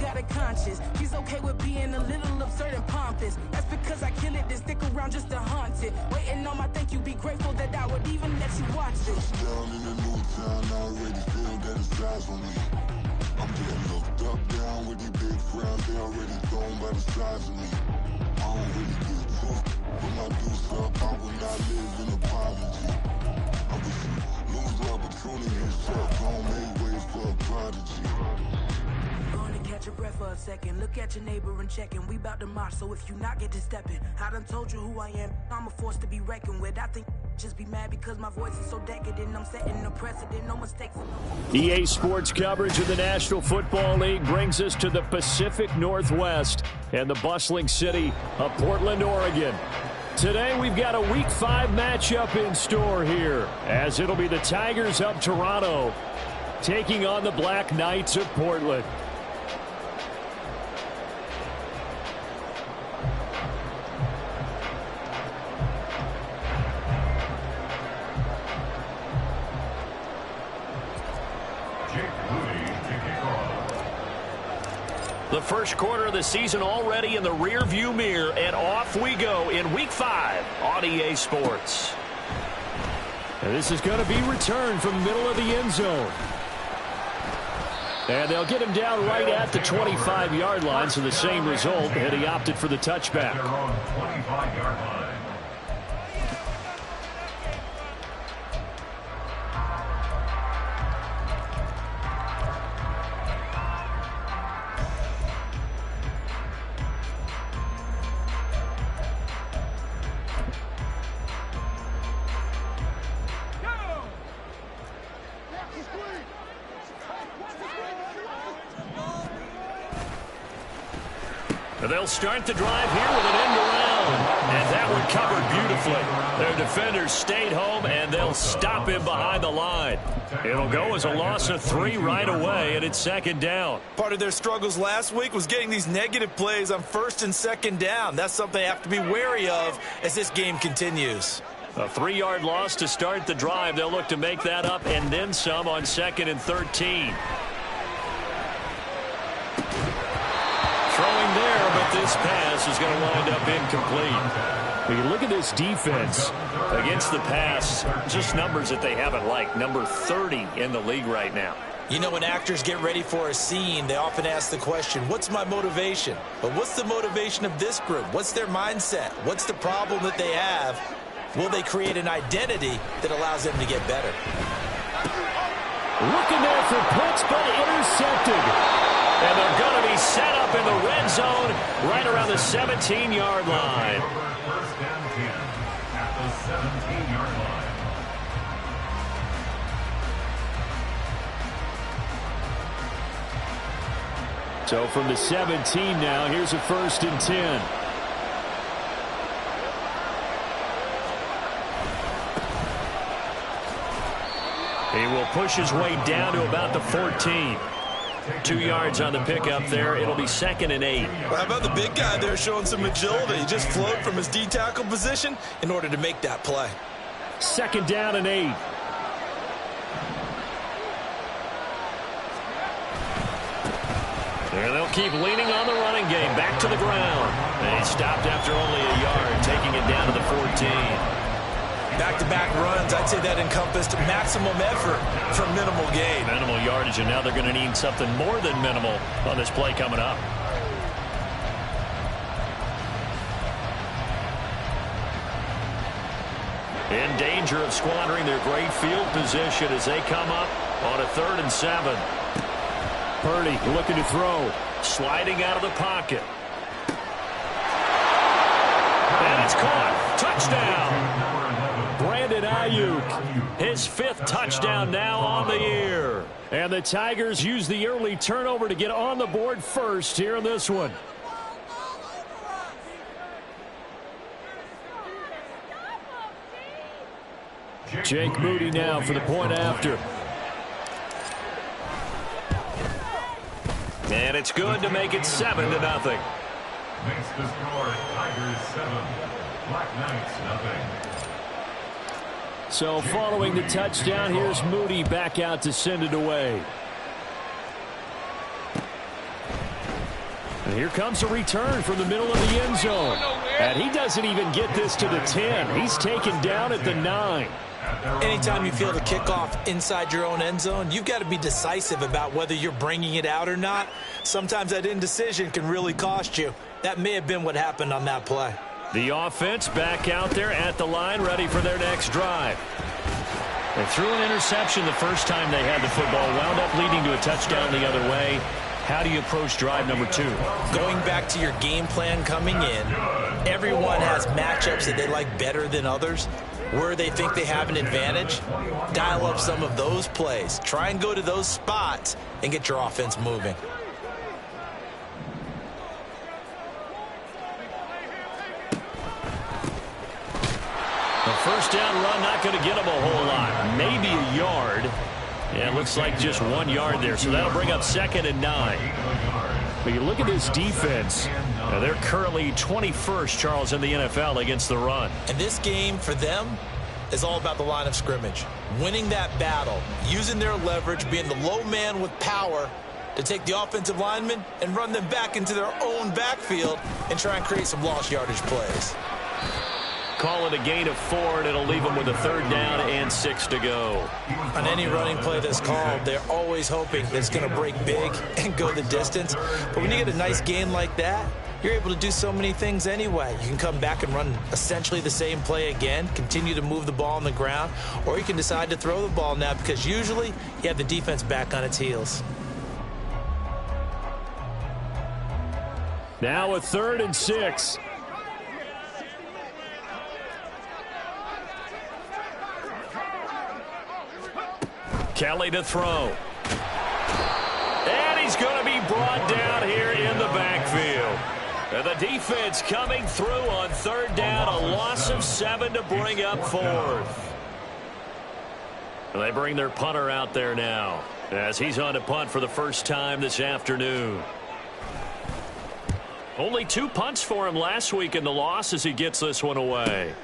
got a conscience. He's okay with being a little absurd and pompous. That's because I kill it, then stick around just to haunt it. Waiting on my thank you, be grateful that I would even let you watch it. Touchdown in a new town, I already feel that it's eyes on me. I'm getting looked up, down with these big crowds, they already thrown by the size of me. I don't really give a fuck. When I do stuff, I will not live in apology. I wish you lose the opportunity yourself. Don't make ways for a prodigy. Gonna catch your breath for a second. Look at your neighbor and checking. We bout to march, so if you not get to stepping. I done told you who I am. I'm a force to be reckoned with. I think just be mad because my voice is so decadent. I'm setting a precedent. No mistakes. EA Sports coverage of the National Football League brings us to the Pacific Northwest and the bustling city of Portland, Oregon. Today we've got a Week 5 matchup in store here, as it'll be the Tigers of Toronto taking on the Black Knights of Portland. The first quarter of the season already in the rear-view mirror, and off we go in Week 5 on EA Sports. And this is going to be returned from the middle of the end zone. And they'll get him down right at the 25-yard line, so the same result, and he opted for the touchback. 25-yard line. They'll start the drive here with an end around, and that one covered beautifully. Their defenders stayed home, and they'll stop him behind the line. It'll go as a loss of 3 right away, and it's second down. Part of their struggles last week was getting these negative plays on first and second down. That's something they have to be wary of as this game continues. A 3-yard loss to start the drive. They'll look to make that up and then some on 2nd and 13. Throwing there, but this pass is going to wind up incomplete. When you look at this defense against the pass, just numbers that they haven't liked. Number 30 in the league right now. You know, when actors get ready for a scene, they often ask the question, what's my motivation? But what's the motivation of this group? What's their mindset? What's the problem that they have? Will they create an identity that allows them to get better? Looking there for puts, but intercepted. And they're going to be set up in the red zone right around the 17-yard line. First and 10 at the 17-yard line. So from the 17 now, here's a 1st and 10. He will push his way down to about the 14. 2 yards on the pickup there. It'll be 2nd and 8. Well, how about the big guy there showing some agility? He just flowed from his D-tackle position in order to make that play. 2nd down and 8. And they'll keep leaning on the running game. Back to the ground. And he stopped after only a yard, taking it down to the 14. Back-to-back runs, I'd say that encompassed maximum effort for minimal gain. Minimal yardage, and now they're going to need something more than minimal on this play coming up. In danger of squandering their great field position as they come up on a 3rd and 7. Purdy looking to throw. Sliding out of the pocket. And it's caught. Touchdown. Ayuk, his 5th touchdown now on the year. And the Tigers use the early turnover to get on the board first here in this one. Jake Moody now for the point after. And it's good to make it 7-0. Makes the score Tigers 7, Black Knights 0. So following the touchdown, here's Moody back out to send it away. And here comes a return from the middle of the end zone. And he doesn't even get this to the 10. He's taken down at the 9. Anytime you feel the kickoff inside your own end zone, you've got to be decisive about whether you're bringing it out or not. Sometimes that indecision can really cost you. That may have been what happened on that play. The offense back out there at the line, ready for their next drive. They threw an interception the first time they had the football, wound up leading to a touchdown the other way. How do you approach drive number 2? Going back to your game plan coming in, everyone has matchups that they like better than others. Where they think they have an advantage, dial up some of those plays. Try and go to those spots and get your offense moving. The first down run not going to get them a whole lot. Maybe a yard. Yeah, it looks like just 1 yard there, so that'll bring up 2nd and 9. But you look at this defense. They're currently 21st, Charles, in the NFL against the run. And this game for them is all about the line of scrimmage. Winning that battle, using their leverage, being the low man with power to take the offensive linemen and run them back into their own backfield and try and create some lost yardage plays. Call it a gain of 4, and it'll leave them with a 3rd down and 6 to go. On any running play that's called, they're always hoping that it's going to break big and go the distance. But when you get a nice gain like that, you're able to do so many things anyway. You can come back and run essentially the same play again, continue to move the ball on the ground, or you can decide to throw the ball now because usually you have the defense back on its heels. Now a 3rd and 6. Kelly to throw. And he's going to be brought down here in the backfield. And the defense coming through on 3rd down. A loss of 7 to bring up 4th. And they bring their punter out there now as he's on to punt for the first time this afternoon. Only 2 punts for him last week in the loss as he gets this one away.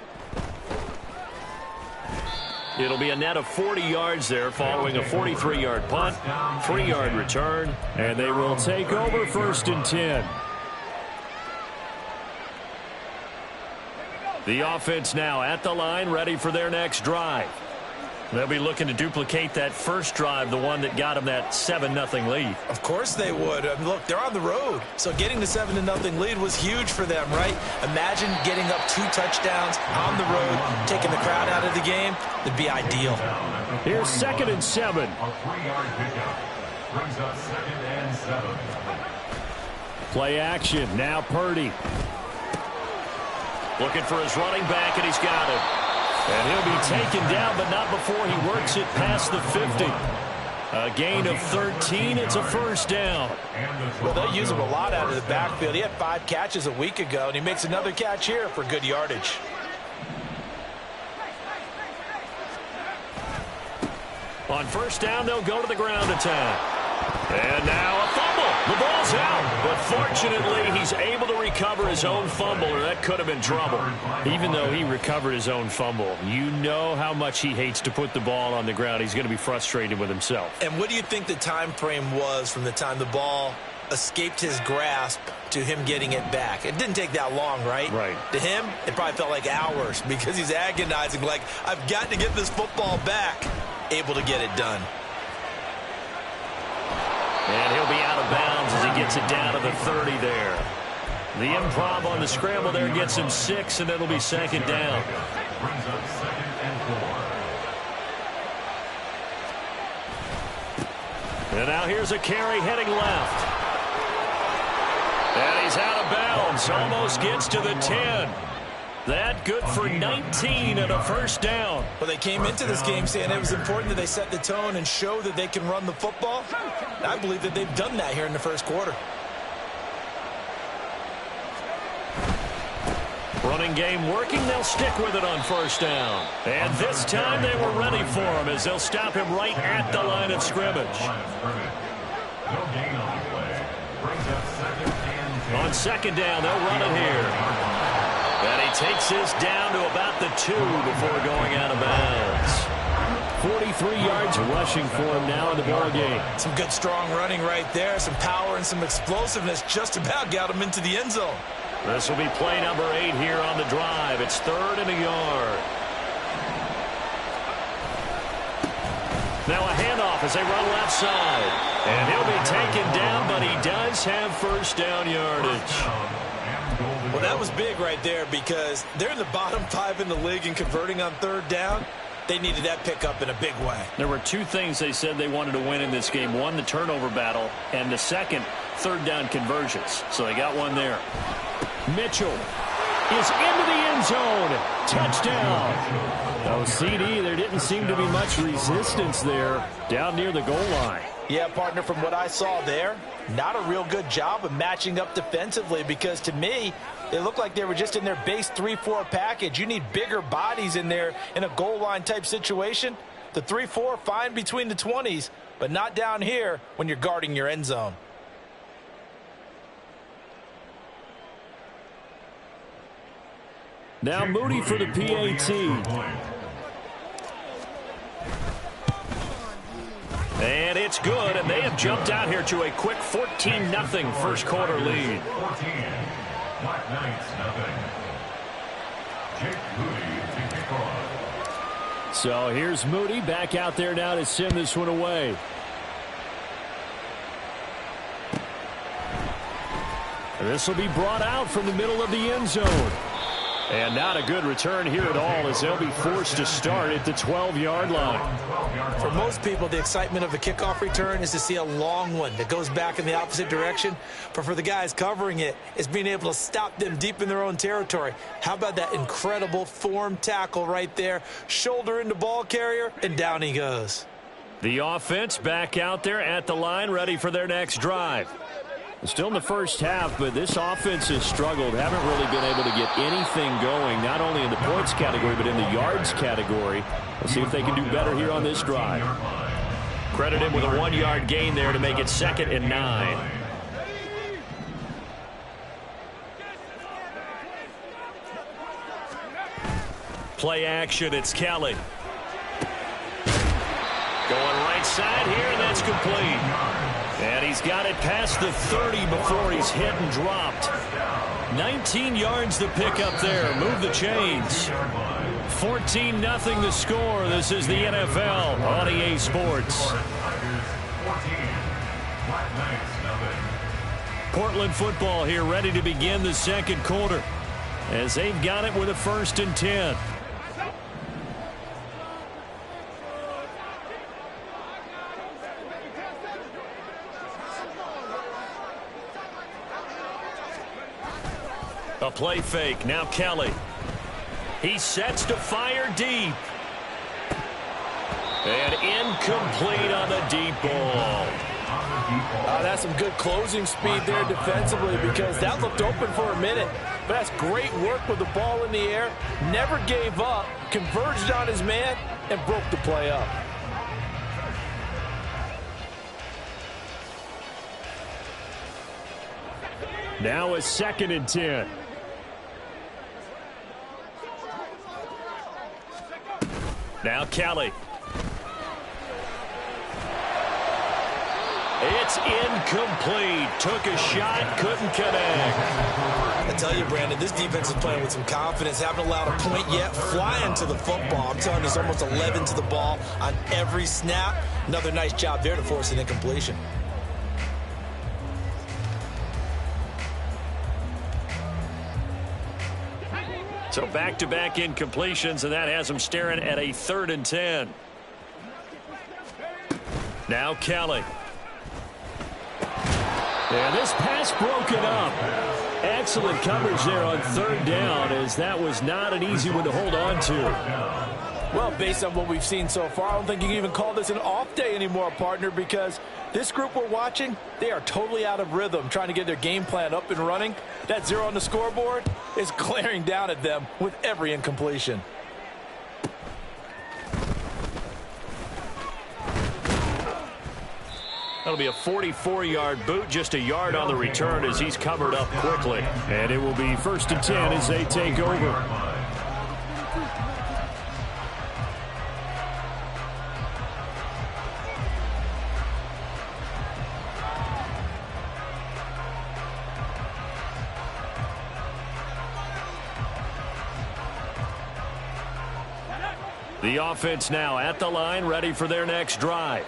It'll be a net of 40 yards there following a 43-yard punt, 3-yard return, and they will take over 1st and 10. The offense now at the line, ready for their next drive. They'll be looking to duplicate that first drive, the one that got them that 7-0 lead. Of course they would. I mean, look, they're on the road. So getting the 7-0 lead was huge for them, right? Imagine getting up 2 touchdowns on the road, taking the crowd out of the game. It'd be ideal. Here's 2nd and 7. A 3-yard pickup brings up 2nd and 7. Play action. Now Purdy. Looking for his running back, and he's got it. And he'll be taken down, but not before he works it past the 50. A gain of 13. It's a 1st down. Well, they use him a lot out of the backfield. He had 5 catches a week ago, and he makes another catch here for good yardage. On 1st down, they'll go to the ground attack. And now a fumble. The ball's out. But fortunately, he's able to recover his own fumble, or that could have been trouble. Even though he recovered his own fumble, you know how much he hates to put the ball on the ground. He's going to be frustrated with himself. And what do you think the time frame was from the time the ball escaped his grasp to him getting it back? It didn't take that long, right? Right. To him, it probably felt like hours because he's agonizing, like, I've got to get this football back. Able to get it done. And he'll be out of bounds as he gets it down to the 30 there. The improv on the scramble there gets him 6, and it'll be 2nd down. Brings up 2nd and 4. And now here's a carry heading left. And he's out of bounds. Almost gets to the 10. That good for 19 and a 1st down. Well, they came into this game saying it was important that they set the tone and show that they can run the football. And I believe that they've done that here in the 1st quarter. Running game working. They'll stick with it on 1st down. And this time they were ready for him as they'll stop him right at the line of scrimmage. No gain on the play. Brings up 2nd and 10. On 2nd down, they'll run it here. And he takes this down to about the 2 before going out of bounds. 43 yards rushing for him now in the ball game. Some good strong running right there. Some power and some explosiveness just about got him into the end zone. This will be play number 8 here on the drive. It's 3rd and a yard. Now a handoff as they run left side. And he'll be taken down, but he does have first down yardage. Well, that was big right there because they're in the bottom 5 in the league and converting on 3rd down. They needed that pickup in a big way. There were 2 things they said they wanted to win in this game. One, the turnover battle, and the second, 3rd down conversions. So they got one there. Mitchell is into the end zone. Touchdown. Oh, CD, there didn't seem to be much resistance there down near the goal line. Yeah, partner, from what I saw there, not a real good job of matching up defensively because to me, it looked like they were just in their base 3-4 package. You need bigger bodies in there in a goal line type situation. The 3-4, fine between the 20s, but not down here when you're guarding your end zone. Now Moody for the PAT. And it's good, and they have jumped out here to a quick 14-0 first quarter lead. 14. Black Knights, nothing. Jake Moody to kick off. So here's Moody back out there now to send this one away. This will be brought out from the middle of the end zone. And not a good return here at all as they'll be forced to start at the 12-yard line. For most people, the excitement of a kickoff return is to see a long one that goes back in the opposite direction. But for the guys covering it, it's being able to stop them deep in their own territory. How about that incredible form tackle right there? Shoulder into ball carrier, and down he goes. The offense back out there at the line, ready for their next drive. Still in the first half, but this offense has struggled. Haven't really been able to get anything going, not only in the points category, but in the yards category. Let's see if they can do better here on this drive. Credit him with a 1-yard gain there to make it 2nd and 9. Play action, it's Kelly. Going right side here, and that's complete. And he's got it past the 30 before he's hit and dropped. 19 yards to pick up there. Move the chains. 14-0 the score. This is the NFL on EA Sports. Portland football here ready to begin the second quarter as they've got it with a 1st and 10. A play fake. Now Kelly. He sets to fire deep. And incomplete on the deep ball. That's some good closing speed there defensively because that looked open for a minute. But that's great work with the ball in the air. Never gave up. Converged on his man and broke the play up. Now a 2nd and 10. Now Kelly. It's incomplete. Took a shot, couldn't connect. I tell you, Brandon, this defense is playing with some confidence. Haven't allowed a point yet. Flying to the football. I'm telling you, there's almost 11 to the ball on every snap. Another nice job there to force an incompletion. So back-to-back incompletions, and that has them staring at a 3rd and 10. Now Kelly. And this pass broken up. Excellent coverage there on 3rd down, as that was not an easy one to hold on to. Well, based on what we've seen so far, I don't think you can even call this an off day anymore, partner, because this group we're watching, they are totally out of rhythm, trying to get their game plan up and running. That 0 on the scoreboard is glaring down at them with every incompletion. That'll be a 44-yard boot, just a yard on the return as he's covered up quickly. And it will be 1st and 10 as they take over. The offense now at the line, ready for their next drive.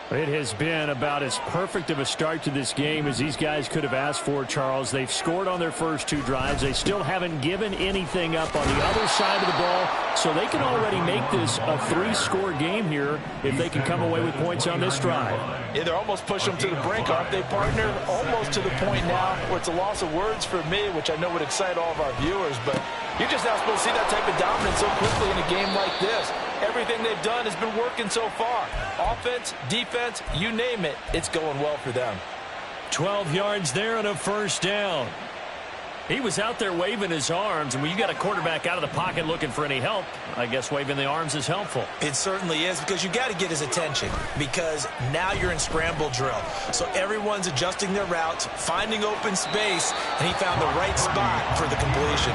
It has been about as perfect of a start to this game as these guys could have asked for, Charles. They've scored on their first 2 drives. They still haven't given anything up on the other side of the ball, so they can already make this a 3-score game here if they can come away with points on this drive. Yeah, they're almost pushing them to the brink, aren't they, partner? Almost to the point now where it's a loss of words for me, which I know would excite all of our viewers, but you're just not supposed to see that type of dominance so quickly in a game like this. Everything they've done has been working so far. Offense, defense, you name it, it's going well for them. 12 yards there and a first down. He was out there waving his arms, and when you got a quarterback out of the pocket looking for any help, I guess waving the arms is helpful. It certainly is, because you got to get his attention, because now you're in scramble drill. So everyone's adjusting their routes, finding open space, and he found the right spot for the completion.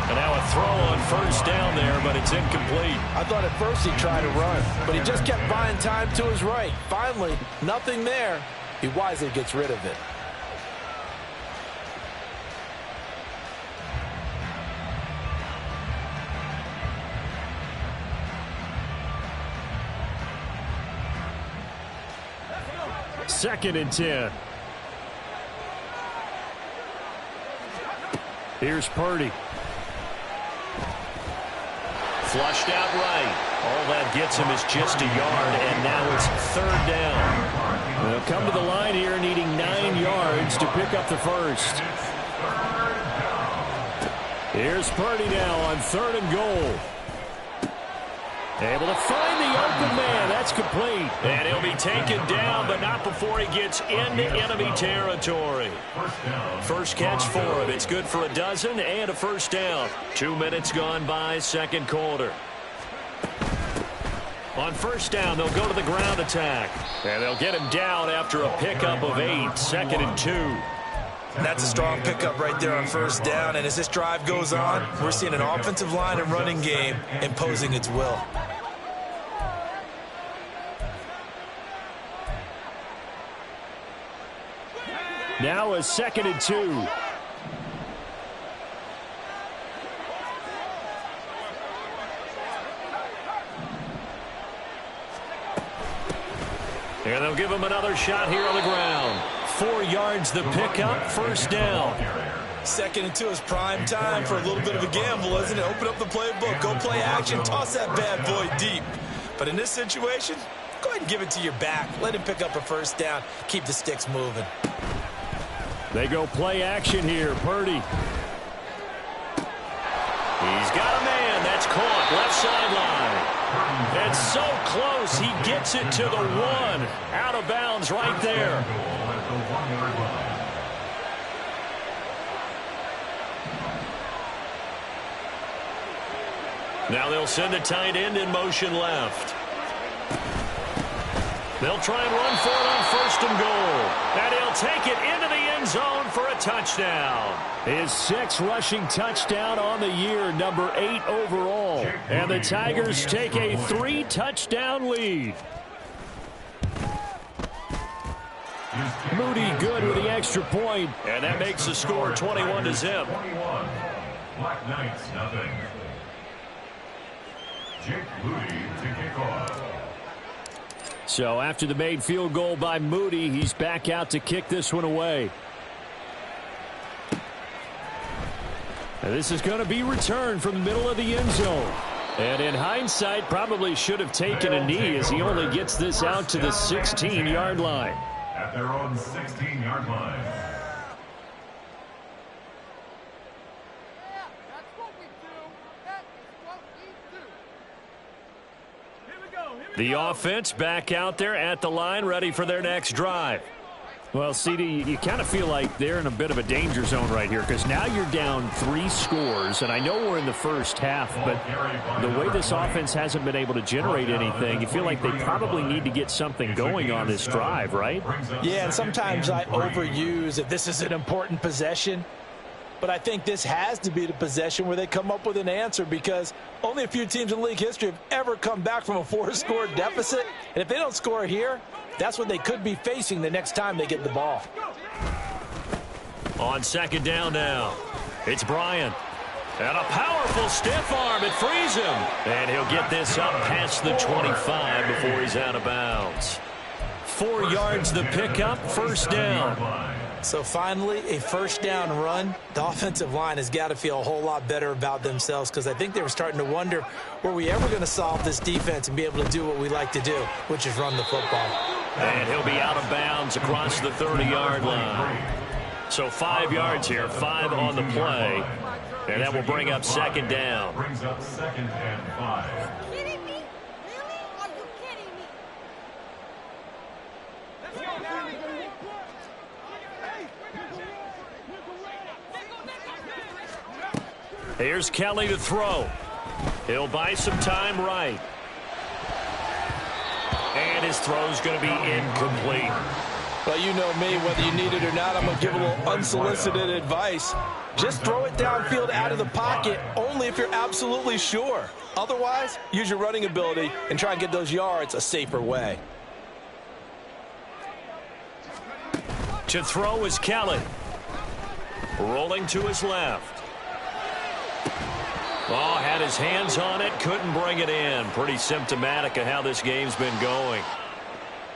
And now a throw on first down there, but it's incomplete. I thought at first he tried to run, but he just kept buying time to his right. Finally, nothing there. He wisely gets rid of it. Second and 10. Here's Purdy. Flushed out right. All that gets him is just a yard, and now it's 3rd down. They'll come to the line here needing 9 yards to pick up the first. Here's Purdy now on 3rd and goal. Able to find the open man. That's complete. And he'll be taken down, but not before he gets into enemy territory. First catch for him. It's good for a dozen and a first down. 2 minutes gone by, second quarter. On first down, they'll go to the ground attack. And they'll get him down after a pickup of 8. 2nd and 2. That's a strong pickup right there on first down. And as this drive goes on, we're seeing an offensive line and running game imposing its will. Now a 2nd and 2. And they'll give him another shot here on the ground. 4 yards the pickup, first down. 2nd and 2 is prime time for a little bit of a gamble, isn't it? Open up the playbook, go play action, toss that bad boy deep. But in this situation, go ahead and give it to your back. Let him pick up a first down. Keep the sticks moving. They go play action here. Purdy. He's got a man. That's caught. Left sideline. And so close. He gets it to the 1. Out of bounds right there. Now they'll send the tight end in motion left. They'll try and run for it on 1st and goal. And he'll take it into the end zone for a touchdown. His 6th rushing touchdown on the year, number 8 overall. And the Tigers take a 3-touchdown lead. Moody good with the extra point. And that makes the score 21-0. Black Knights, nothing. Jake Moody to kick off. So after the made field goal by Moody, he's back out to kick this one away. And this is going to be returned from the middle of the end zone. And in hindsight, probably should have taken a knee as he only gets this out to the 16-yard line. At their own 16-yard line. The offense back out there at the line, ready for their next drive. Well, CD, you kind of feel like they're in a bit of a danger zone right here because now you're down 3 scores, and I know we're in the first half, but the way this offense hasn't been able to generate anything, you feel like they probably need to get something going on this drive, right? Yeah, and sometimes I overuse if this is an important possession. But I think this has to be the possession where they come up with an answer because only a few teams in league history have ever come back from a 4-score deficit. And if they don't score here, that's what they could be facing the next time they get the ball. On 2nd down now, it's Bryant. And a powerful stiff arm. It frees him. And he'll get this up past the 25 before he's out of bounds. 4 yards the pickup, first down. So finally, a first down run. The offensive line has got to feel a whole lot better about themselves because I think they were starting to wonder, were we ever going to solve this defense and be able to do what we like to do, which is run the football. And he'll be out of bounds across the 30-yard line. So 5 yards here, 5 on the play. And that will bring up second down. Brings up 2nd and 5. Kidding me? Really? Are you kidding me? Let's go, Here's Kelly to throw. He'll buy some time right. And his throw's going to be incomplete. Well, you know me, whether you need it or not, I'm going to give a little unsolicited advice. Just throw it downfield out of the pocket, only if you're absolutely sure. Otherwise, use your running ability and try and get those yards a safer way. To throw is Kelly. Rolling to his left. Oh, had his hands on it, couldn't bring it in. Pretty symptomatic of how this game's been going.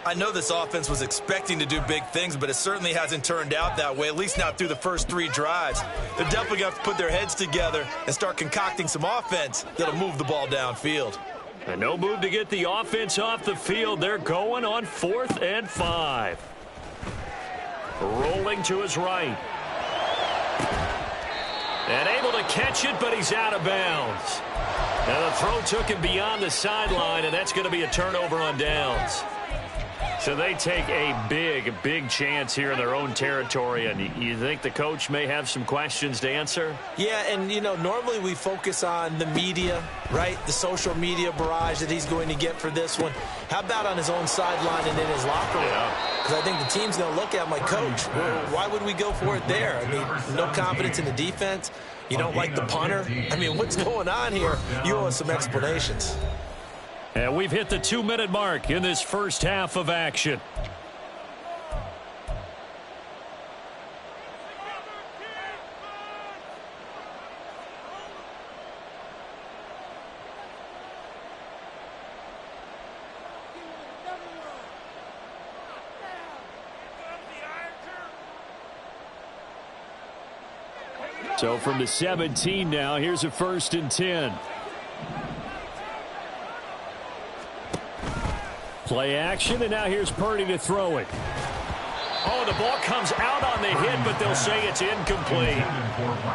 I know this offense was expecting to do big things, but it certainly hasn't turned out that way, at least not through the first 3 drives. They're definitely going to have to put their heads together and start concocting some offense that'll move the ball downfield. And no move to get the offense off the field. They're going on 4th and 5. Rolling to his right. And able to catch it, but he's out of bounds. Now the throw took him beyond the sideline, and that's going to be a turnover on downs. So they take a big chance here in their own territory, and you think the coach may have some questions to answer? Yeah, and, you know, normally we focus on the media, right? The social media barrage that he's going to get for this one. How about on his own sideline and in his locker room? Because I think the team's going to look at him like, Coach, why would we go for it there? I mean, no confidence in the defense. You don't like the punter? I mean, what's going on here? You owe us some explanations. And we've hit the 2-minute mark in this first half of action. So from the 17 now, here's a 1st and 10. Play action, and now here's Purdy to throw it. Oh, the ball comes out on the hit, but they'll say it's incomplete.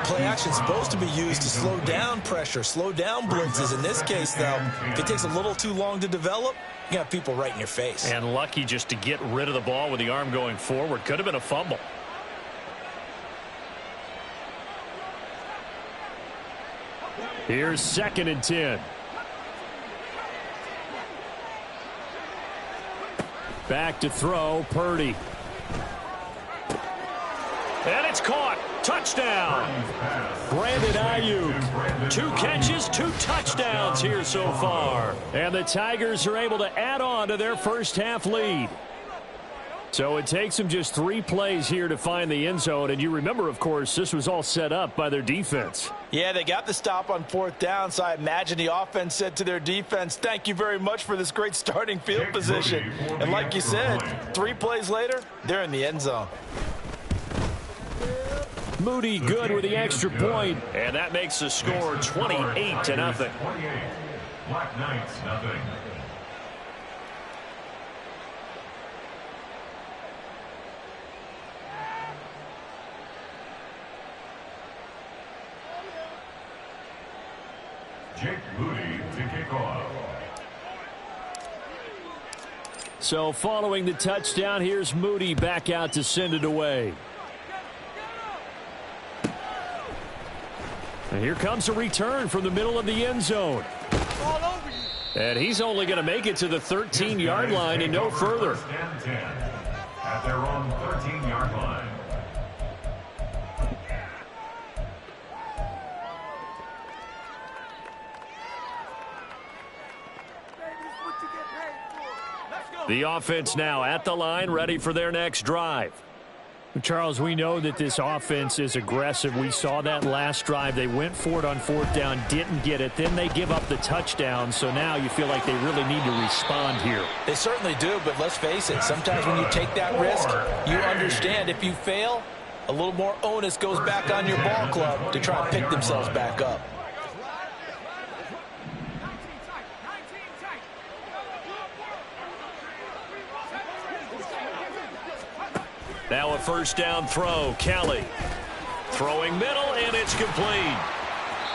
Play action's supposed to be used to slow down pressure, slow down blitzes. In this case, though, if it takes a little too long to develop, you got people right in your face. And lucky just to get rid of the ball with the arm going forward. Could have been a fumble. Here's 2nd and 10. Back to throw, Purdy. And it's caught. Touchdown. Brandon Ayuk. 2 catches, 2 touchdowns here so far. And the Tigers are able to add on to their first half lead. So it takes them just 3 plays here to find the end zone. And you remember, of course, this was all set up by their defense. Yeah, they got the stop on 4th down, so I imagine the offense said to their defense, thank you very much for this great starting field position. And like you said, 3 plays later, they're in the end zone. Moody good with the extra point. And that makes the score 28-0. Black Knights, nothing. Jake Moody to kick off. So following the touchdown, here's Moody back out to send it away. And here comes a return from the middle of the end zone. And he's only going to make it to the 13-yard line and no further. 1st and 10 at their own 13-yard line. The offense now at the line, ready for their next drive. Charles, we know that this offense is aggressive. We saw that last drive. They went for it on 4th down, didn't get it. Then they give up the touchdown. So now you feel like they really need to respond here. They certainly do, but let's face it. Sometimes when you take that risk, you understand if you fail, a little more onus goes back on your ball club to try and pick themselves back up. Now a 1st down throw. Kelly throwing middle, and it's complete.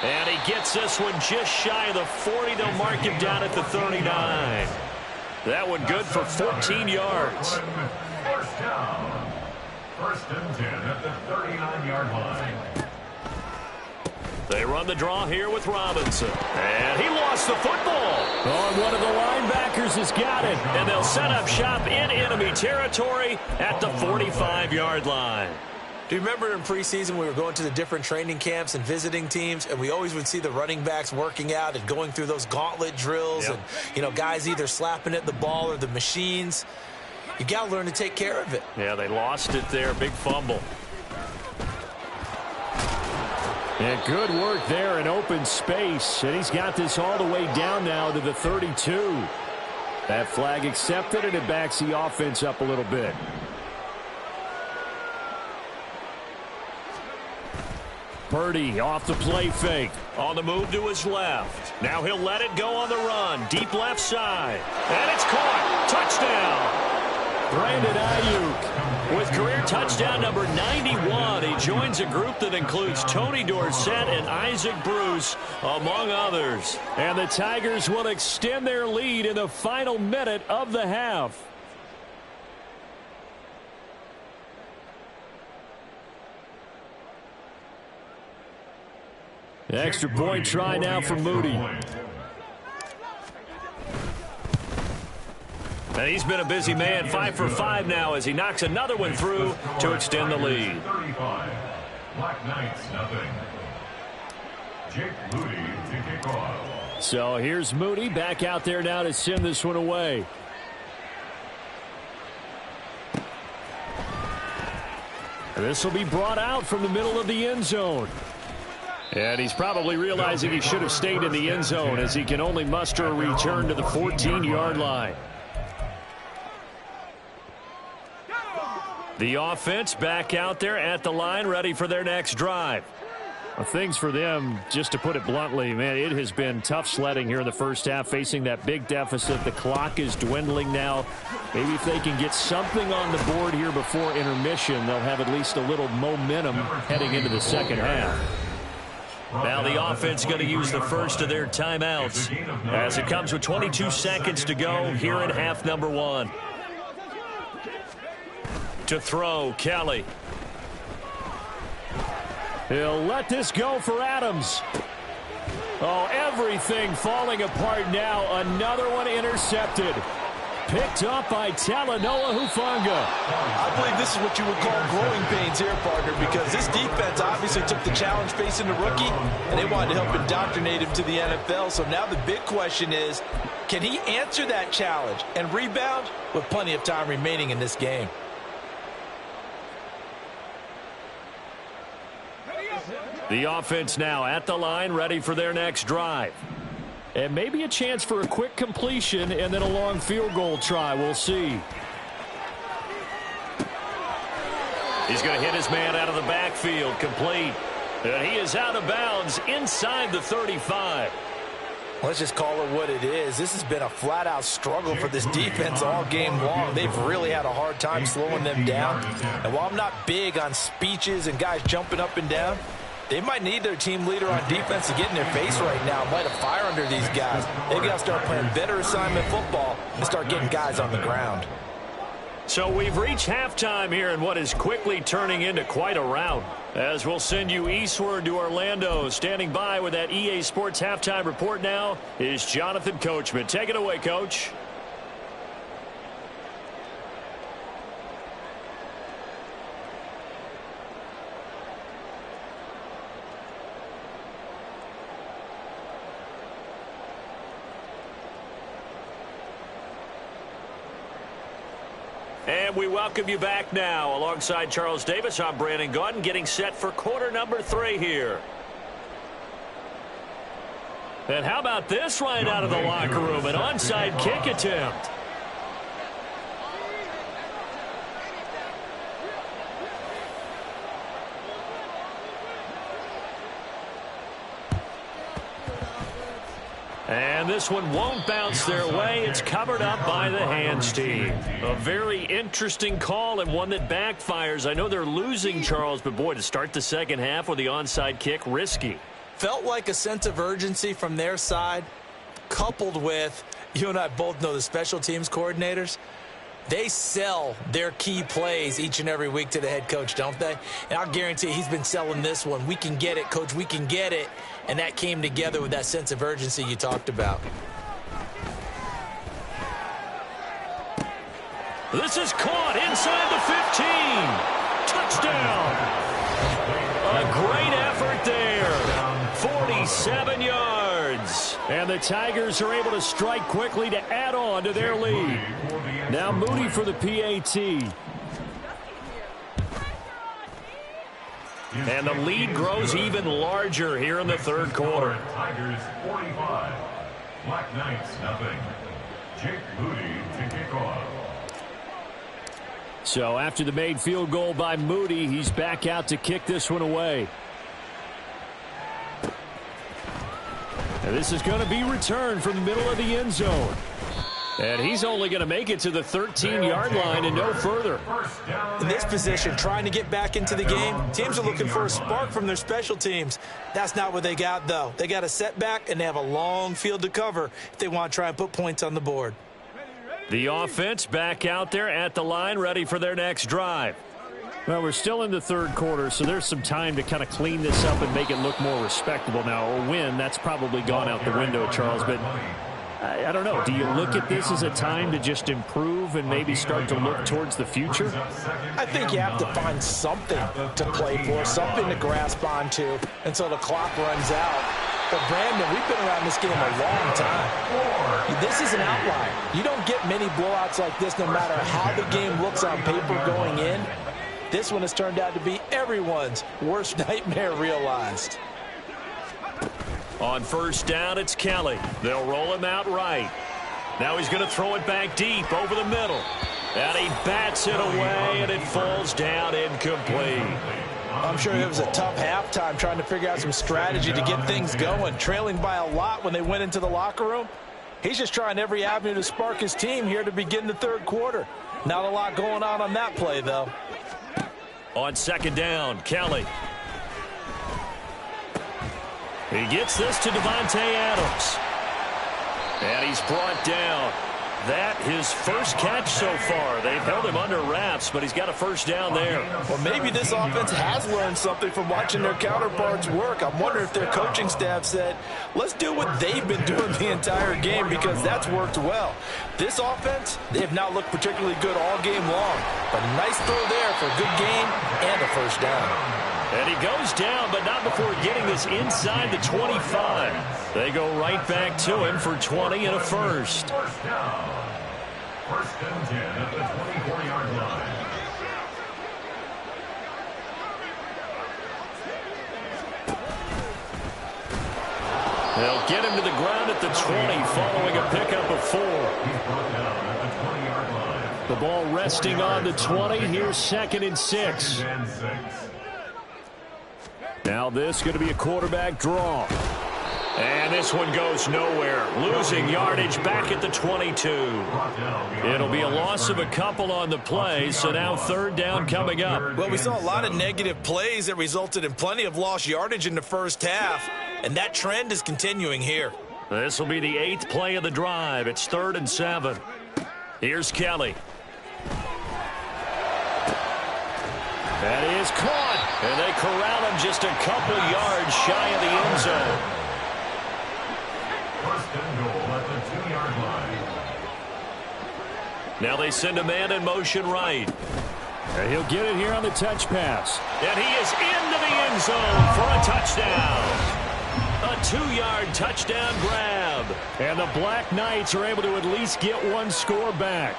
And he gets this one just shy of the 40. They'll mark him down at the 39. That one good for 14 yards. 1st down. 1st and 10 at the 39-yard line. They run the draw here with Robinson. And he lost the football. Oh, and one of the linebackers has got it. And they'll set up shop in enemy territory at the 45-yard line. Do you remember in preseason we were going to the different training camps and visiting teams, and we always would see the running backs working out and going through those gauntlet drills, and, you know, guys either slapping at the ball or the machines. You got to learn to take care of it. Yeah, they lost it there. Big fumble. And good work there in open space. And he's got this all the way down now to the 32. That flag accepted, and it backs the offense up a little bit. Purdy off the play fake. On the move to his left. Now he'll let it go on the run. Deep left side. And it's caught. Touchdown. Brandon Ayuk with career touchdown number 91. He joins a group that includes Tony Dorsett and Isaac Bruce, among others. And the Tigers will extend their lead in the final minute of the half. The extra point try now for Moody. And he's been a busy man, 5 for 5 now as he knocks another one through to extend the lead. 35. Black Knights, nothing. Jake Moody to kick off. So here's Moody back out there now to send this one away. This will be brought out from the middle of the end zone. And he's probably realizing he should have stayed in the end zone as he can only muster a return to the 14-yard line. The offense back out there at the line, ready for their next drive. Well, things for them, just to put it bluntly, man, it has been tough sledding here in the first half, facing that big deficit. The clock is dwindling now. Maybe if they can get something on the board here before intermission, they'll have at least a little momentum heading into the second half. Now the offense going to use the first of their timeouts as it comes with 22 seconds to go here in half number 1. To throw, Kelly. He'll let this go for Adams. Oh, everything falling apart now. Another one intercepted. Picked up by Talanoa Hufanga. I believe this is what you would call growing pains here, partner, because this defense obviously took the challenge facing the rookie, and they wanted to help indoctrinate him to the NFL. So now the big question is, can he answer that challenge and rebound with plenty of time remaining in this game? The offense now at the line, ready for their next drive. And maybe a chance for a quick completion and then a long field goal try. We'll see. He's going to hit his man out of the backfield, complete. And he is out of bounds inside the 35. Let's just call it what it is. This has been a flat-out struggle for this defense all game long. They've really had a hard time slowing them down. And while I'm not big on speeches and guys jumping up and down, they might need their team leader on defense to get in their face right now, light a fire under these guys. They've got to start playing better assignment football and start getting guys on the ground. So we've reached halftime here in what is quickly turning into quite a rout. As we'll send you eastward to Orlando. Standing by with that EA Sports halftime report now is Jonathan Coachman. Take it away, Coach. And we welcome you back now. Alongside Charles Davis, I'm Brandon Gaudin, getting set for quarter number 3 here. And how about this right out of the locker room? An onside kick attempt. And this one won't bounce their way. It's covered up by the hands team. A very interesting call and one that backfires. I know they're losing, Charles, but boy, to start the second half with the onside kick, risky. Felt like a sense of urgency from their side, coupled with, you and I both know the special teams coordinators, they sell their key plays each and every week to the head coach, don't they? And I'll guarantee he's been selling this one. We can get it, coach, we can get it. And that came together with that sense of urgency you talked about. This is caught inside the 15. Touchdown. A great effort there. 47 yards. And the Tigers are able to strike quickly to add on to their lead. Now Moody for the PAT. And the lead grows even larger here in the third quarter. Tigers 45. Black Knights nothing. Jake Moody to kick off. So after the made field goal by Moody, he's back out to kick this one away. And this is going to be returned from the middle of the end zone. And he's only going to make it to the 13-yard line and no further. In this position, trying to get back into the game, teams are looking for a spark from their special teams. That's not what they got, though. They got a setback, and they have a long field to cover if they want to try and put points on the board. The offense back out there at the line, ready for their next drive. Well, we're still in the third quarter, so there's some time to kind of clean this up and make it look more respectable. Now, a win, that's probably gone out the window, Charles, but I don't know. Do you look at this as a time to just improve and maybe start to look towards the future? I think you have to find something to play for, something to grasp onto until the clock runs out. But, Brandon, we've been around this game a long time. This is an outlier. You don't get many blowouts like this no matter how the game looks on paper going in. This one has turned out to be everyone's worst nightmare realized. On first down, it's Kelly. They'll roll him out right. Now he's going to throw it back deep over the middle. And he bats it away, and it falls down incomplete. I'm sure it was a tough halftime trying to figure out some strategy to get things going. Trailing by a lot when they went into the locker room. He's just trying every avenue to spark his team here to begin the third quarter. Not a lot going on that play, though. On second down, Kelly. He gets this to Devontae Adams. And he's brought down. That his first catch so far. They've held him under wraps, but he's got a first down there. Well, maybe this offense has learned something from watching their counterparts work. I'm wondering if their coaching staff said, let's do what they've been doing the entire game because that's worked well. This offense, they have not looked particularly good all game long. But a nice throw there for a good gain and a first down. And he goes down, but not before getting this inside the 25. They go right back to him for 20 and a first. First down. First and 10 at the 24-yard line. They'll get him to the ground at the 20 following a pickup of 4. He's brought down at the 20-yard line. The ball resting on the 20. Here's second and 6. Second and 6. Now this is going to be a quarterback draw. And this one goes nowhere. Losing yardage back at the 22. It'll be a loss of a couple on the play, so now third down coming up. Well, we saw a lot of negative plays that resulted in plenty of lost yardage in the first half, and that trend is continuing here. This will be the 8th play of the drive. It's 3rd and 7. Here's Kelly. That is caught, and they corral him just a couple yards shy of the end zone. First and goal at the 2-yard line. Now they send a man in motion right. And he'll get it here on the touch pass. And he is into the end zone for a touchdown. A 2-yard touchdown grab. And the Black Knights are able to at least get one score back.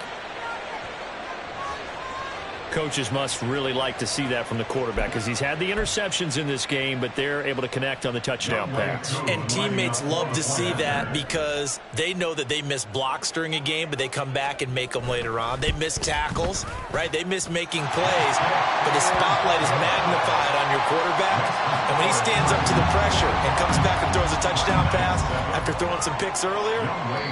Coaches must really like to see that from the quarterback because he's had the interceptions in this game, but they're able to connect on the touchdown pass. And teammates love to see that because they know that they miss blocks during a game, but they come back and make them later on. They miss tackles, right? They miss making plays, but the spotlight is magnified on your quarterback. And when he stands up to the pressure and comes back and throws a touchdown pass after throwing some picks earlier,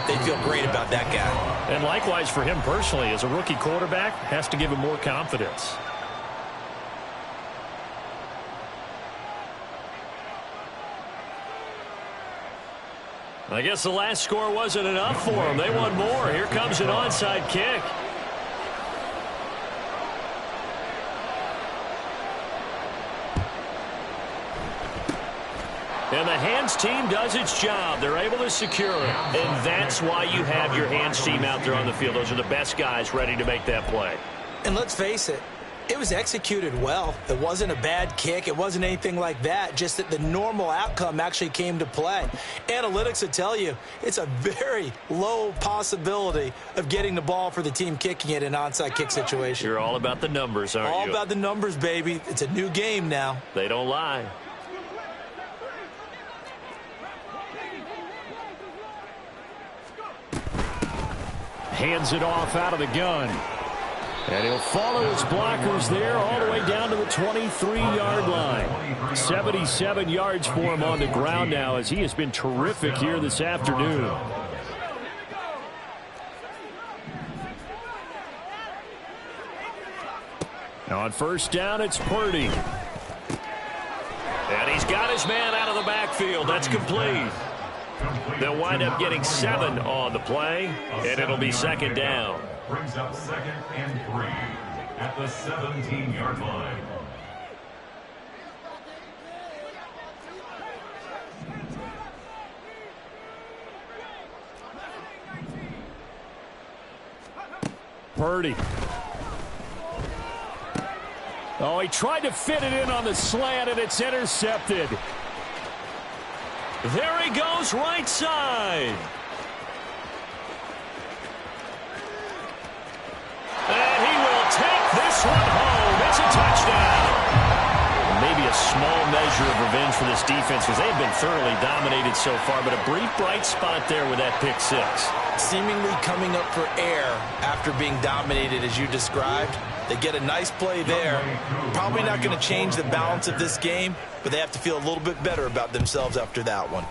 they feel great about that guy. And likewise for him personally, as a rookie quarterback, has to give him more confidence. I guess the last score wasn't enough for them. They want more. Here comes an onside kick. And the hands team does its job. They're able to secure it. And that's why you have your hands team out there on the field. Those are the best guys ready to make that play. And let's face it, it was executed well. It wasn't a bad kick. It wasn't anything like that, just that the normal outcome actually came to play. Analytics will tell you it's a very low possibility of getting the ball for the team kicking it in an onside kick situation. You're all about the numbers, aren't you? All about the numbers, baby. It's a new game now. They don't lie. Hands it off out of the gun. And he'll follow his blockers there all the way down to the 23-yard line. 77 yards for him on the ground now as he has been terrific here this afternoon. On first down, it's Purdy. And he's got his man out of the backfield. That's complete. They'll wind up getting 7 on the play, and it'll be second down. Brings up 2nd and 3 at the 17-yard line. Purdy. Oh, he tried to fit it in on the slant, and it's intercepted. There he goes, right side. And he will take this one home. It's a touchdown. Maybe a small measure of revenge for this defense because they've been thoroughly dominated so far, but a brief bright spot there with that pick six. Seemingly coming up for air after being dominated as you described. They get a nice play there. Probably not going to change the balance of this game, but they have to feel a little bit better about themselves after that one.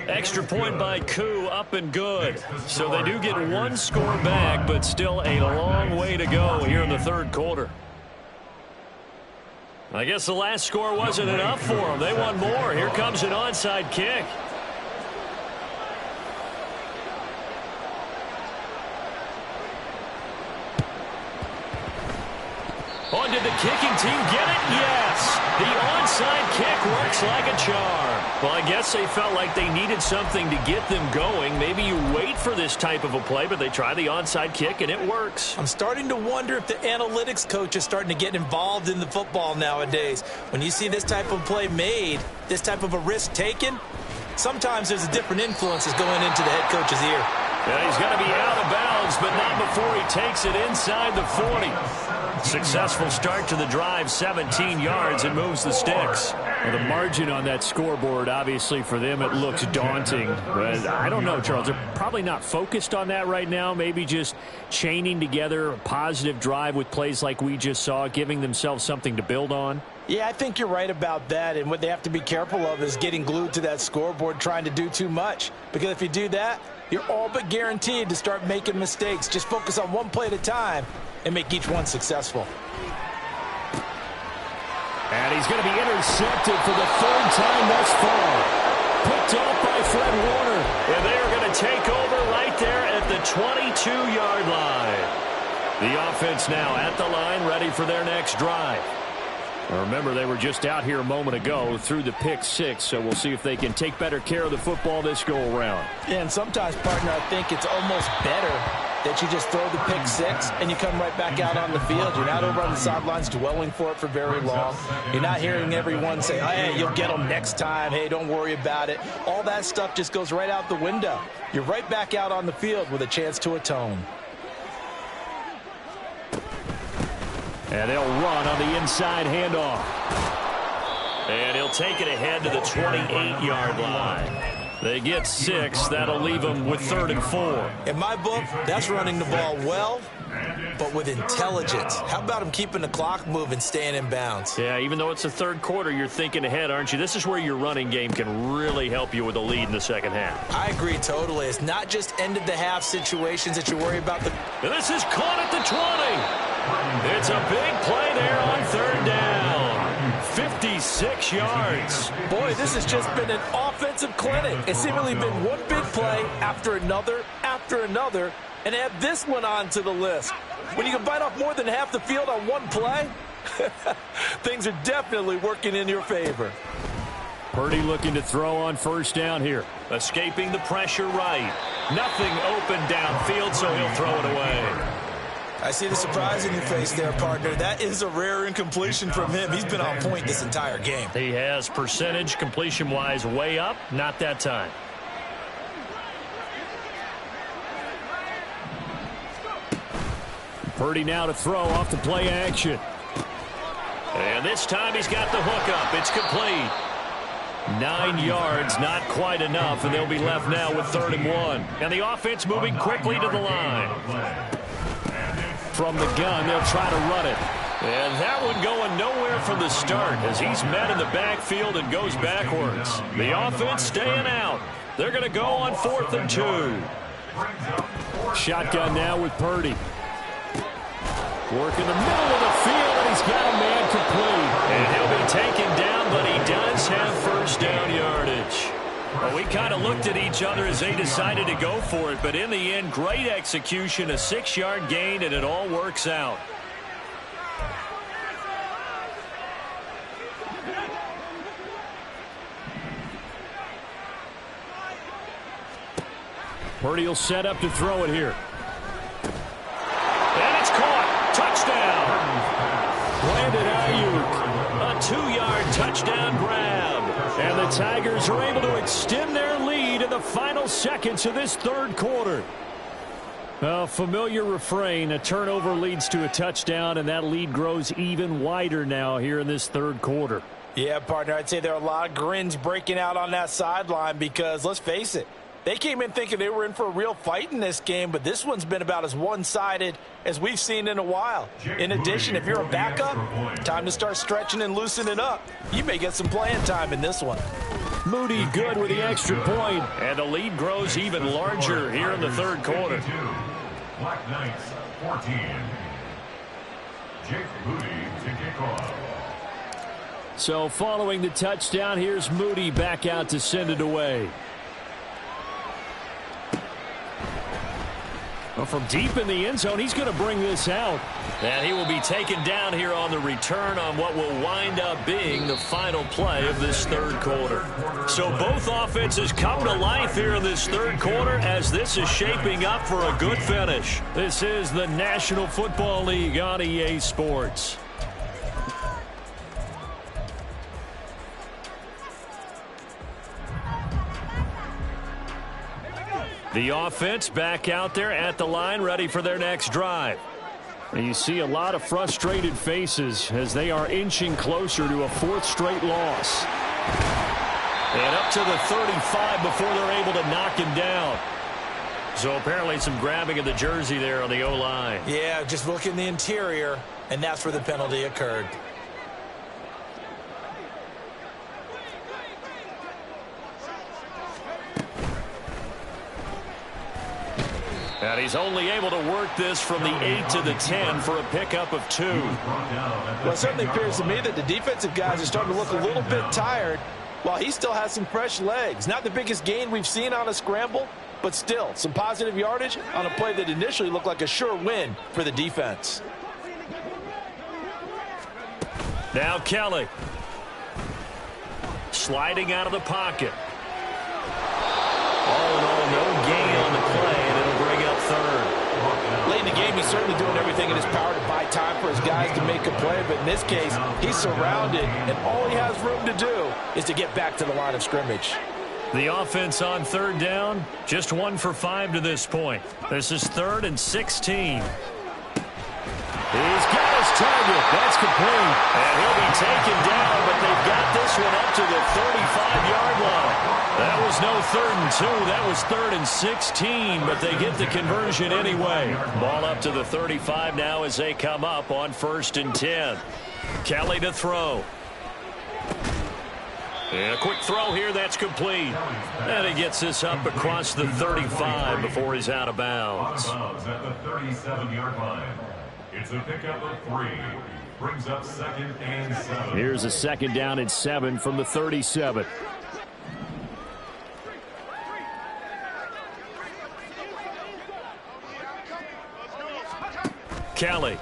Extra point by Koo, up and good. So they do get one score back, but still a long way to go here in the third quarter. I guess the last score wasn't enough for them. They want more. Here comes an onside kick. Oh, did the kicking team get it? Yes. The onside kick works like a charm. Well, I guess they felt like they needed something to get them going. Maybe you wait for this type of a play, but they try the onside kick, and it works. I'm starting to wonder if the analytics coach is starting to get involved in the football nowadays. When you see this type of play made, this type of a risk taken, sometimes there's a different influences going into the head coach's ear. Yeah, he's going to be out of bounds, but not before he takes it inside the 40. Successful start to the drive, 17 yards, and moves the sticks. Well, the margin on that scoreboard, obviously, for them, it looks daunting. But I don't know, Charles. They're probably not focused on that right now. Maybe just chaining together a positive drive with plays like we just saw, giving themselves something to build on. Yeah, I think you're right about that. And what they have to be careful of is getting glued to that scoreboard, trying to do too much. Because if you do that, you're all but guaranteed to start making mistakes. Just focus on one play at a time and make each one successful. And he's going to be intercepted for the third time thus far. Picked off by Fred Warner. And they are going to take over right there at the 22-yard line. The offense now at the line, ready for their next drive. Remember, they were just out here a moment ago through the pick six, so we'll see if they can take better care of the football this go-around. Yeah, and sometimes, partner, I think it's almost better that you just throw the pick six and you come right back out on the field. You're not over on the sidelines dwelling for it for very long. You're not hearing everyone say, oh, hey, you'll get them next time. Hey, don't worry about it. All that stuff just goes right out the window. You're right back out on the field with a chance to atone. And they'll run on the inside handoff. And he'll take it ahead to the 28-yard line. They get 6. That'll leave them with 3rd and 4. In my book, that's running the ball well, but with intelligence. How about him keeping the clock moving, staying in bounds? Yeah, even though it's the third quarter, you're thinking ahead, aren't you? This is where your running game can really help you with a lead in the second half. I agree totally. It's not just end-of-the-half situations that you worry about. And this is caught at the 20. It's a big play there on 3rd down. 56 yards. Boy, this has just been an offensive clinic. It's seemingly been one big play after another, and add this one on to the list. When you can bite off more than half the field on one play, things are definitely working in your favor. Purdy looking to throw on 1st down here. Escaping the pressure right. Nothing open downfield, so he'll throw it away. I see the surprise in your face there, partner. That is a rare incompletion from him. He's been on point this entire game. He has percentage, completion-wise, way up. Not that time. Purdy now to throw off the play action. And this time he's got the hook up. It's complete. 9 yards, not quite enough, and they'll be left now with 3rd and 1. And the offense moving quickly to the line. From the gun, they'll try to run it. And that one going nowhere from the start as he's met in the backfield and goes backwards. The offense staying out. They're going to go on 4th and 2. Shotgun now with Purdy. Work in the middle of the field, and he's got a man complete. And he'll be taken down, but he does have 1st down yardage. Well, we kind of looked at each other as they decided to go for it, but in the end, great execution, a 6-yard gain, and it all works out. Purdy will set up to throw it here. And it's caught. Touchdown. Brandon Ayuk. A 2-yard touchdown grab. And the Tigers are able to extend their lead in the final seconds of this 3rd quarter. A familiar refrain, a turnover leads to a touchdown, and that lead grows even wider now here in this 3rd quarter. Yeah, partner, I'd say there are a lot of grins breaking out on that sideline because, let's face it, they came in thinking they were in for a real fight in this game, but this one's been about as one-sided as we've seen in a while. In addition, if you're a backup, time to start stretching and loosening up. You may get some playing time in this one. Moody good with the extra point. And the lead grows even larger here in the 3rd quarter. Black Knights 14. Jake Moody to kick off. So following the touchdown, here's Moody back out to send it away. Well, from deep in the end zone, he's going to bring this out. And he will be taken down here on the return on what will wind up being the final play of this 3rd quarter. So both offenses come to life here in this 3rd quarter as this is shaping up for a good finish. This is the National Football League on EA Sports. The offense back out there at the line, ready for their next drive. And you see a lot of frustrated faces as they are inching closer to a 4th straight loss. And up to the 35 before they're able to knock him down. So apparently some grabbing of the jersey there on the O-line. Yeah, just look in the interior, and that's where the penalty occurred. And he's only able to work this from the 8 to the 10 for a pickup of 2. Well, it certainly appears to me that the defensive guys are starting to look a little bit tired while he still has some fresh legs. Not the biggest gain we've seen on a scramble, but still some positive yardage on a play that initially looked like a sure win for the defense. Now Kelly. Sliding out of the pocket. All in all, no gain on the play, and it'll bring up 3rd. Late in the game, he's certainly doing everything in his power to buy time for his guys to make a play, but in this case, he's surrounded, and all he has room to do is to get back to the line of scrimmage. The offense on 3rd down, just 1 for 5 to this point. This is 3rd and 16. He's got his target. That's complete. And he'll be taken down, but they've got this one up to the 35-yard line. That was no 3rd and 2. That was 3rd and 16, but they get the conversion anyway. Ball up to the 35 now as they come up on 1st and 10. Kelly to throw. And a quick throw here, that's complete. And he gets this up across the 35 before he's out of bounds. At the 37-yard line. It's a pickup of 3. Brings up 2nd and 7. Here's a 2nd down and 7 from the 37. Kelly.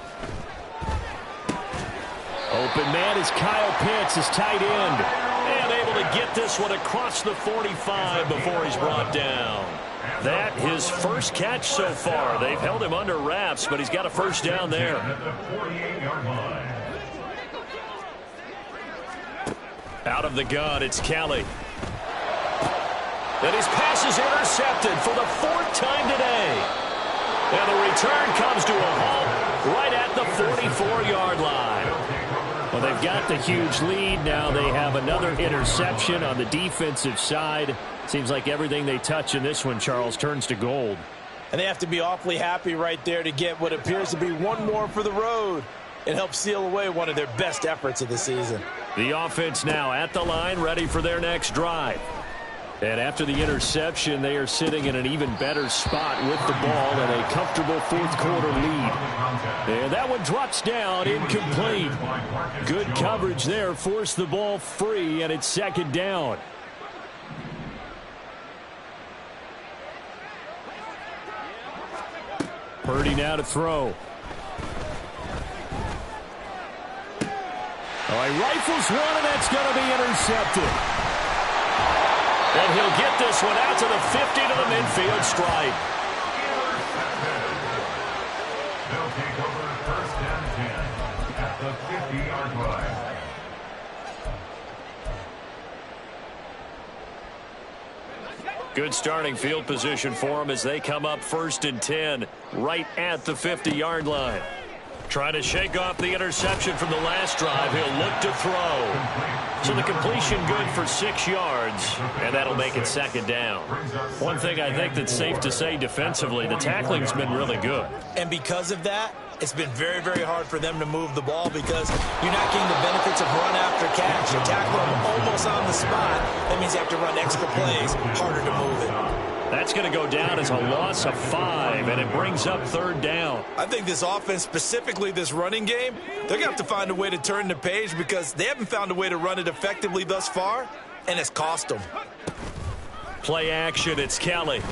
Open man is Kyle Pitts, his tight end. And able to get this one across the 45 before he's brought down. That his first catch so far. They've held him under wraps, but he's got a 1st down there. Out of the gun, it's Kelly. And his pass is intercepted for the 4th time today. And the return comes to a halt right at the 44-yard line. Well, they've got the huge lead. Now they have another interception on the defensive side. Seems like everything they touch in this one, Charles, turns to gold. And they have to be awfully happy right there to get what appears to be one more for the road. It helps seal away one of their best efforts of the season. The offense now at the line, ready for their next drive. And after the interception, they are sitting in an even better spot with the ball and a comfortable 4th quarter lead. And that one drops down, incomplete. Good coverage there, forced the ball free, and it's 2nd down. Purdy now to throw. Oh, he rifles one, and that's going to be intercepted. And he'll get this one out to the 50 to the midfield stripe. They'll take over 1st and 10 at the 50-yard line. Good starting field position for them as they come up 1st and 10 right at the 50-yard line. Trying to shake off the interception from the last drive. He'll look to throw. So the completion good for 6 yards, and that'll make it 2nd down. One thing I think that's safe to say defensively, the tackling's been really good. And because of that, it's been very, very hard for them to move the ball because you're not getting the benefits of run after catch. You tackle them almost on the spot. That means you have to run extra plays, harder to move it. That's going to go down as a loss of 5, and it brings up 3rd down. I think this offense, specifically this running game, they're going to have to find a way to turn the page because they haven't found a way to run it effectively thus far, and it's cost them. Play action, it's Kelly.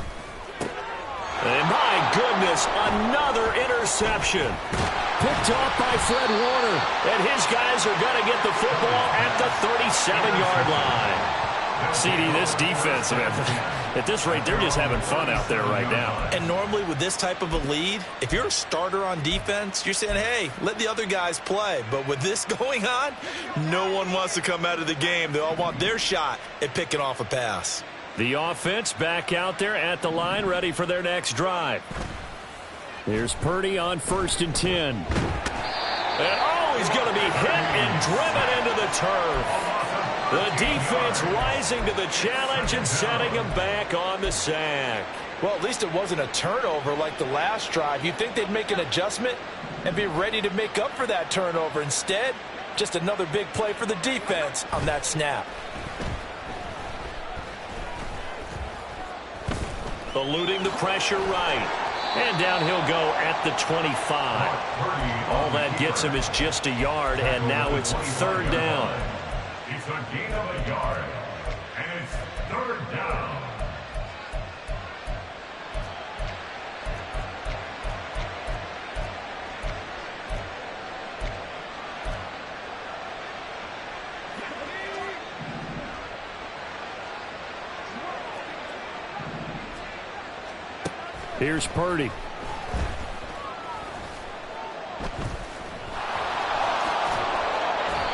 And my goodness, another interception. Picked off by Fred Warner. And his guys are going to get the football at the 37-yard line. CD, this defense, man, at this rate, they're just having fun out there right now. And normally with this type of a lead, if you're a starter on defense, you're saying, hey, let the other guys play. But with this going on, no one wants to come out of the game. They all want their shot at picking off a pass. The offense back out there at the line, ready for their next drive. Here's Purdy on 1st and 10. And oh, he's going to be hit and driven into the turf. The defense rising to the challenge and setting him back on the sack. Well, at least it wasn't a turnover like the last drive. You'd think they'd make an adjustment and be ready to make up for that turnover. Instead, just another big play for the defense on that snap. Eluding the pressure right. And down he'll go at the 25. All that gets him is just a yard, and now it's 3rd down. It's a gain of a yard, and it's 3rd down. Here's Purdy.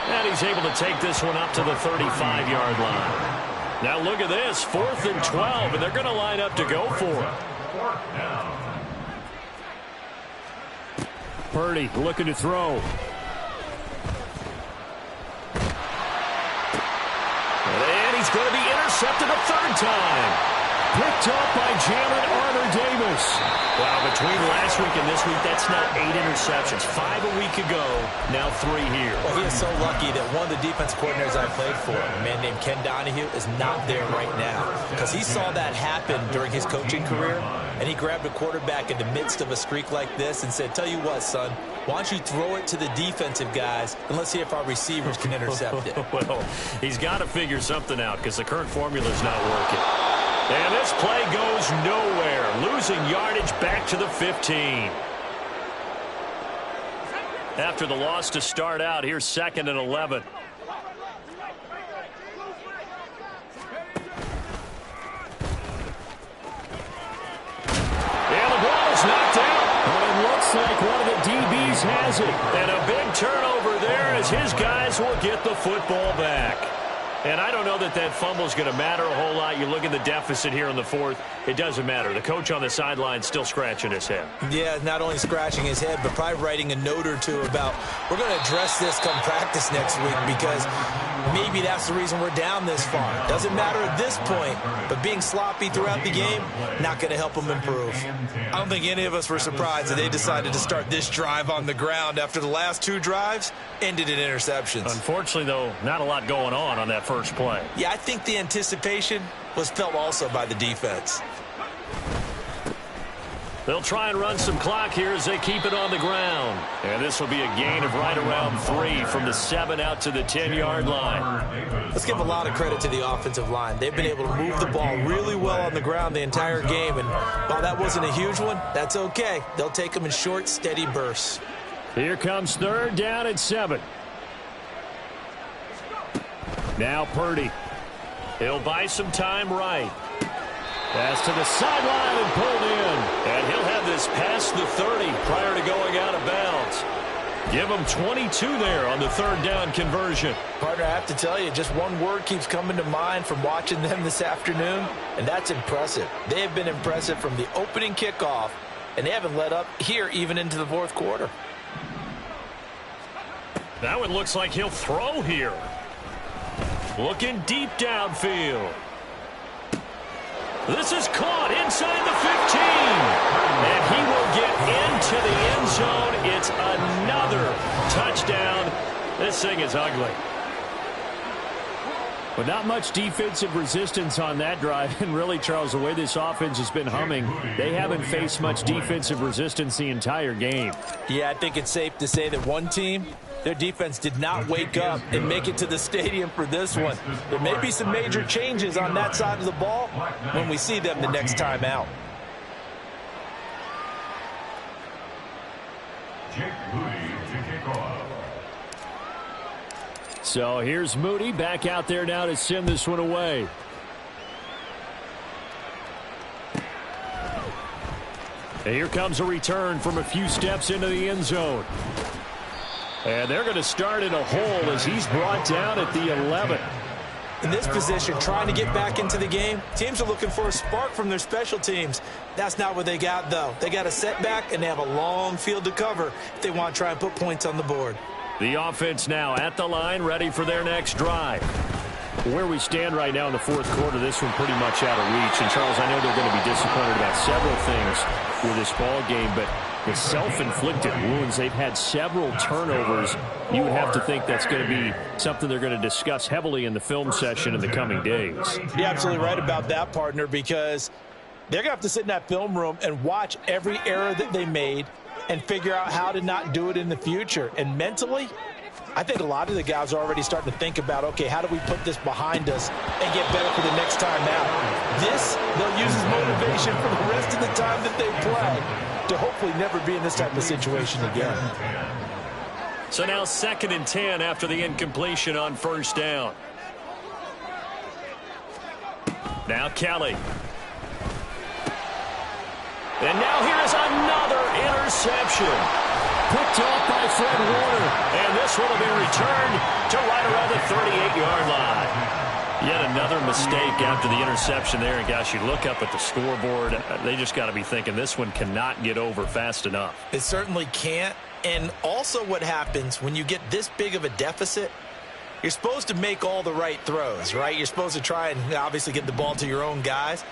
And he's able to take this one up to the 35-yard line. Now look at this, 4th and 12, and they're going to line up to go for it. Purdy looking to throw. And he's going to be intercepted a third time. Picked up by Jalen Armour-Davis. Wow, between last week and this week, that's now 8 interceptions. 5 a week ago, now 3 here. Well, he is so lucky that one of the defense coordinators I played for, a man named Ken Donahue, is not there right now. Because he saw that happen during his coaching career, and he grabbed a quarterback in the midst of a streak like this and said, tell you what, son, why don't you throw it to the defensive guys, and let's see if our receivers can intercept it. Well, he's got to figure something out because the current formula is not working. And this play goes nowhere, losing yardage back to the 15. After the loss to start out, here's 2nd and 11. And the ball is knocked out. But it looks like one of the DBs has it. And a big turnover there as his guys will get the football back. And I don't know that that fumble is going to matter a whole lot. You look at the deficit here in the 4th. It doesn't matter. The coach on the sideline still scratching his head. Yeah, not only scratching his head, but probably writing a note or two about we're going to address this come practice next week because maybe that's the reason we're down this far. Doesn't matter at this point, but being sloppy throughout the game, not going to help them improve. I don't think any of us were surprised that they decided to start this drive on the ground after the last 2 drives ended in interceptions. Unfortunately, though, not a lot going on that first play. Yeah, I think the anticipation was felt also by the defense. They'll try and run some clock here as they keep it on the ground. And this will be a gain of right around 3 from the 7 out to the 10-yard line. Let's give a lot of credit to the offensive line. They've been able to move the ball really well on the ground the entire game. And while that wasn't a huge one, that's okay. They'll take them in short, steady bursts. Here comes 3rd down and 7. Now Purdy. He'll buy some time right. Pass to the sideline and pulled in. And he'll have this past the 30 prior to going out of bounds. Give him 22 there on the 3rd down conversion. Partner, I have to tell you, just one word keeps coming to mind from watching them this afternoon, and that's impressive. They have been impressive from the opening kickoff, and they haven't let up here even into the 4th quarter. That one looks like he'll throw here. Looking deep downfield. This is caught inside the 15. And he will get into the end zone. It's another touchdown. This thing is ugly. But not much defensive resistance on that drive. And really, Charles, the way this offense has been humming, they haven't faced much defensive resistance the entire game. Yeah, I think it's safe to say that one team, their defense did not wake up and make it to the stadium for this one. There may be some major changes on that side of the ball when we see them the next time out. So here's Moody back out there now to send this one away. And here comes a return from a few steps into the end zone. And they're going to start in a hole as he's brought down at the 11. In this position, trying to get back into the game, teams are looking for a spark from their special teams. That's not what they got, though. They got a setback, and they have a long field to cover if they want to try and put points on the board. The offense now at the line, ready for their next drive. Where we stand right now in the 4th quarter, this one pretty much out of reach. And, Charles, I know they're going to be disappointed about several things with this ball game, but the self-inflicted wounds, they've had several turnovers. You would have to think that's going to be something they're going to discuss heavily in the film session in the coming days. You're absolutely right about that, partner, because they're going to have to sit in that film room and watch every error that they made and figure out how to not do it in the future. And mentally, I think a lot of the guys are already starting to think about, okay, how do we put this behind us and get better for the next time out? This, they'll use as motivation for the rest of the time that they play to hopefully never be in this type of situation again. So now 2nd and 10 after the incompletion on 1st down. Now Kelly. And now here is another interception. Picked off by Fred Warner. And this one will be returned to right around the 38-yard line. Yet another mistake after the interception there. And, gosh, you look up at the scoreboard. They just got to be thinking this one cannot get over fast enough. It certainly can't. And also what happens when you get this big of a deficit, you're supposed to make all the right throws, right? You're supposed to try and obviously get the ball to your own guys.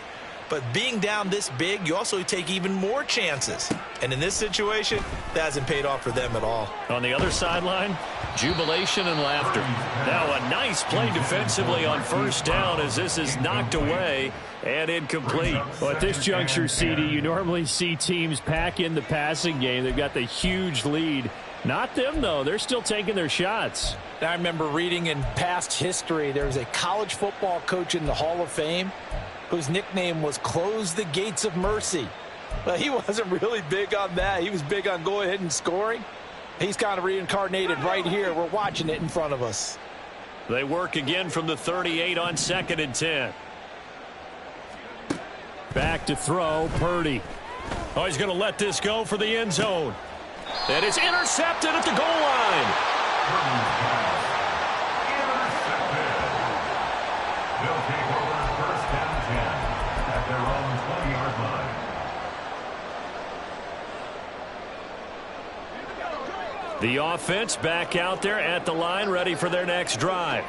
But being down this big, you also take even more chances. And in this situation, that hasn't paid off for them at all. On the other sideline, jubilation and laughter. Now a nice play defensively on first down as this is knocked away and incomplete. Well, at this juncture, CD, you normally see teams pack in the passing game. They've got the huge lead. Not them, though. They're still taking their shots. I remember reading in past history, there was a college football coach in the Hall of Fame whose nickname was Close the Gates of Mercy. But he wasn't really big on that. He was big on going ahead and scoring. He's kind of reincarnated right here. We're watching it in front of us. They work again from the 38 on 2nd and 10. Back to throw, Purdy. Oh, he's going to let this go for the end zone. And it's intercepted at the goal line. They'll take over 1st and 10 at their own 20-yard line. The offense back out there at the line, ready for their next drive.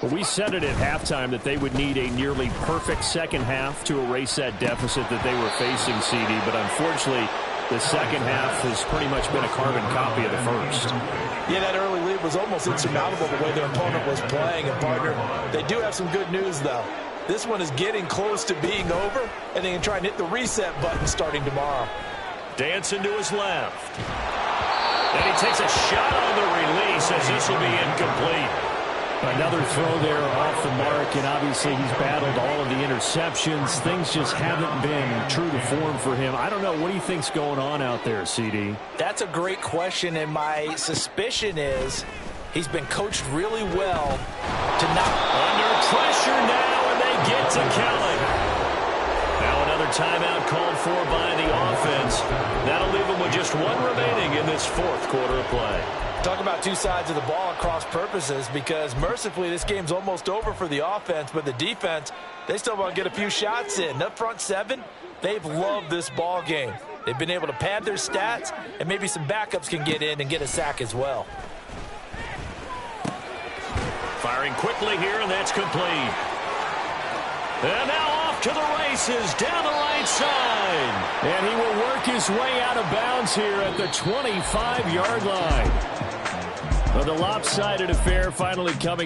Well, we said it at halftime that they would need a nearly perfect second half to erase that deficit that they were facing, CD. But unfortunately, the second half has pretty much been a carbon copy of the first. Yeah, that early lead was almost insurmountable the way their opponent was playing. And, partner, they do have some good news, though. This one is getting close to being over, and they can try and hit the reset button starting tomorrow. Dancing to his left. And he takes a shot on the release as this will be incomplete. Another throw there off the mark, and obviously he's battled all of the interceptions. Things just haven't been true to form for him. I don't know. What do you think's going on out there, CD? That's a great question, and my suspicion is he's been coached really well to not... Under pressure now, and they get to Kelly. Now another timeout called for by the offense. That'll leave them with just one remaining in this 4th quarter of play. Talk about two sides of the ball at cross purposes, because mercifully this game's almost over for the offense, but the defense, they still want to get a few shots in. Up front 7, they've loved this ball game. They've been able to pad their stats, and maybe some backups can get in and get a sack as well. Firing quickly here, and that's complete. And now off to the races down the right side. And he will work his way out of bounds here at the 25-yard line. Well, the lopsided affair finally coming to